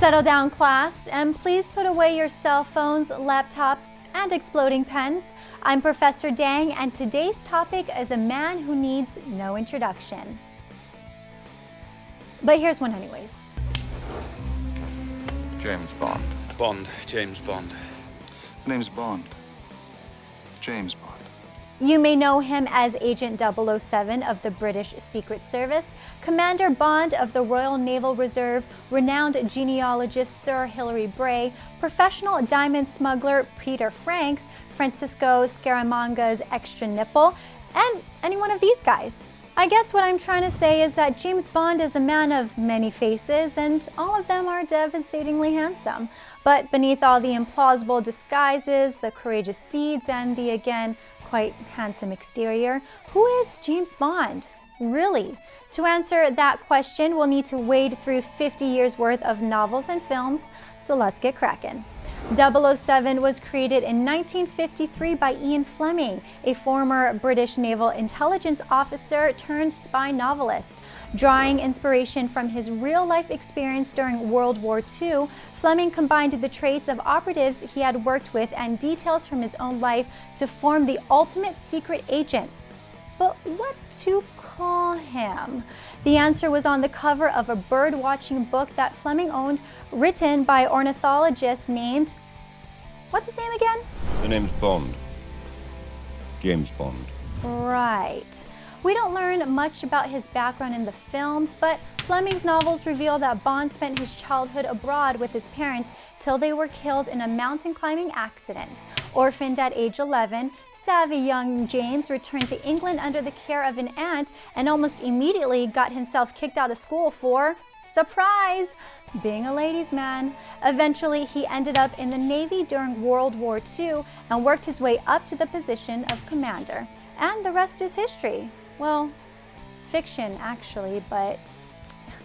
Settle down, class, and please put away your cell phones, laptops, and exploding pens. I'm Professor Dang, and today's topic is a man who needs no introduction. But here's one anyways. James Bond. Bond, James Bond. My name's Bond. James Bond. You may know him as Agent 007 of the British Secret Service, Commander Bond of the Royal Naval Reserve, renowned genealogist Sir Hilary Bray, professional diamond smuggler Peter Franks, Francisco Scaramanga's extra nipple, and any one of these guys. I guess what I'm trying to say is that James Bond is a man of many faces, and all of them are devastatingly handsome. But beneath all the implausible disguises, the courageous deeds, and the, again, quite handsome exterior, who is James Bond? Really? To answer that question, we'll need to wade through 50 years worth of novels and films, so let's get cracking. 007 was created in 1953 by Ian Fleming, a former British naval intelligence officer turned spy novelist. Drawing inspiration from his real-life experience during World War II, Fleming combined the traits of operatives he had worked with and details from his own life to form the ultimate secret agent. But what to call him? The answer was on the cover of a bird-watching book that Fleming owned, written by ornithologist named... what's his name again? The name's Bond. James Bond. Right. We don't learn much about his background in the films, but Fleming's novels reveal that Bond spent his childhood abroad with his parents till they were killed in a mountain climbing accident. Orphaned at age 11, savvy young James returned to England under the care of an aunt and almost immediately got himself kicked out of school for, surprise, being a ladies' man. Eventually, he ended up in the Navy during World War II and worked his way up to the position of commander. And the rest is history. Well, fiction actually, but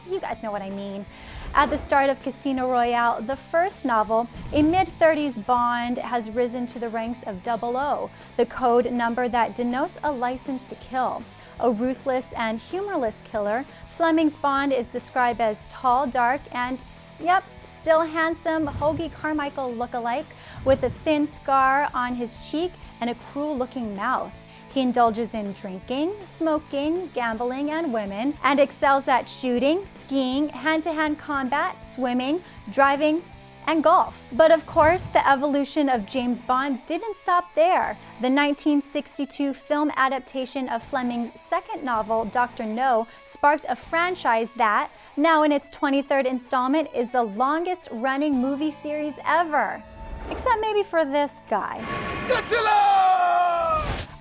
you guys know what I mean. At the start of Casino Royale, the first novel, a mid-30s Bond has risen to the ranks of 00, the code number that denotes a license to kill. A ruthless and humorless killer, Fleming's Bond is described as tall, dark, and, yep, still handsome Hoagie Carmichael look-alike, with a thin scar on his cheek and a cruel-looking mouth. He indulges in drinking, smoking, gambling, and women, and excels at shooting, skiing, hand-to-hand combat, swimming, driving, and golf. But of course, the evolution of James Bond didn't stop there. The 1962 film adaptation of Fleming's second novel, Dr. No, sparked a franchise that, now in its 23rd installment, is the longest-running movie series ever. Except maybe for this guy.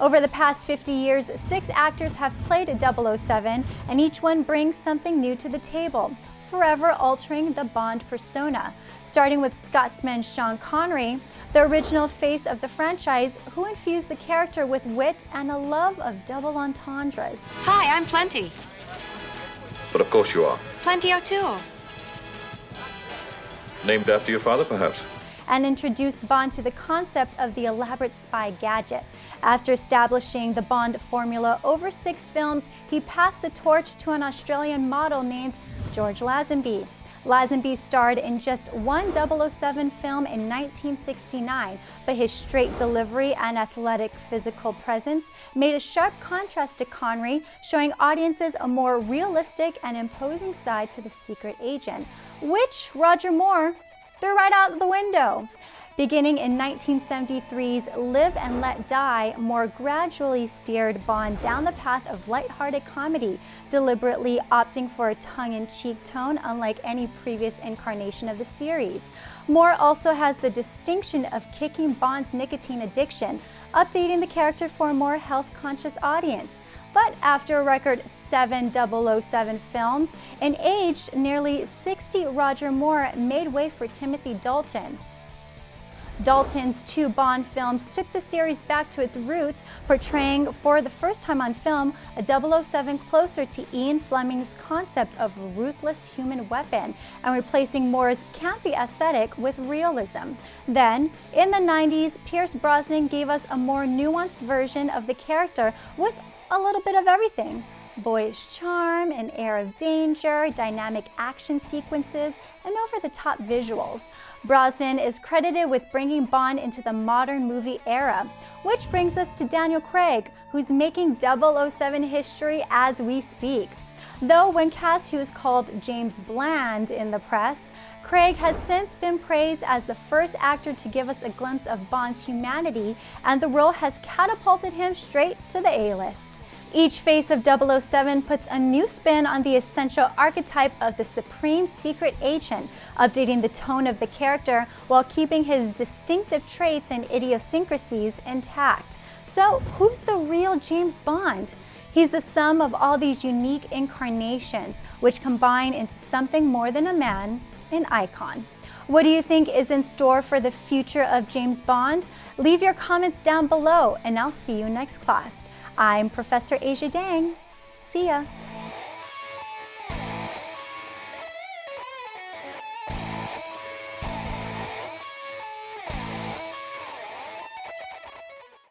Over the past 50 years, 6 actors have played 007, and each one brings something new to the table, forever altering the Bond persona. Starting with Scotsman Sean Connery, the original face of the franchise, who infused the character with wit and a love of double entendres. Hi, I'm Plenty. But of course you are. Plenty O'Toole. Named after your father, perhaps? And introduced Bond to the concept of the elaborate spy gadget. After establishing the Bond formula over 6 films, he passed the torch to an Australian model named George Lazenby. Lazenby starred in just one 007 film in 1969, but his straight delivery and athletic physical presence made a sharp contrast to Connery, showing audiences a more realistic and imposing side to the secret agent, which Roger Moore threw right out the window. Beginning in 1973's Live and Let Die, Moore gradually steered Bond down the path of lighthearted comedy, deliberately opting for a tongue-in-cheek tone unlike any previous incarnation of the series. Moore also has the distinction of kicking Bond's nicotine addiction, updating the character for a more health-conscious audience. But after a record 7 007 films, and aged nearly 60, Roger Moore made way for Timothy Dalton. Dalton's 2 Bond films took the series back to its roots, portraying for the first time on film a 007 closer to Ian Fleming's concept of a ruthless human weapon and replacing Moore's campy aesthetic with realism. Then, in the 90s, Pierce Brosnan gave us a more nuanced version of the character with a little bit of everything. Boyish charm, an air of danger, dynamic action sequences, and over-the-top visuals. Brosnan is credited with bringing Bond into the modern movie era, which brings us to Daniel Craig, who's making 007 history as we speak. Though when cast he was called James Bland in the press, Craig has since been praised as the first actor to give us a glimpse of Bond's humanity, and the role has catapulted him straight to the A-list. Each face of 007 puts a new spin on the essential archetype of the supreme secret agent, updating the tone of the character while keeping his distinctive traits and idiosyncrasies intact. So, who's the real James Bond? He's the sum of all these unique incarnations, which combine into something more than a man, an icon. What do you think is in store for the future of James Bond? Leave your comments down below, and I'll see you next class. I'm Professor Asia Dang. See ya.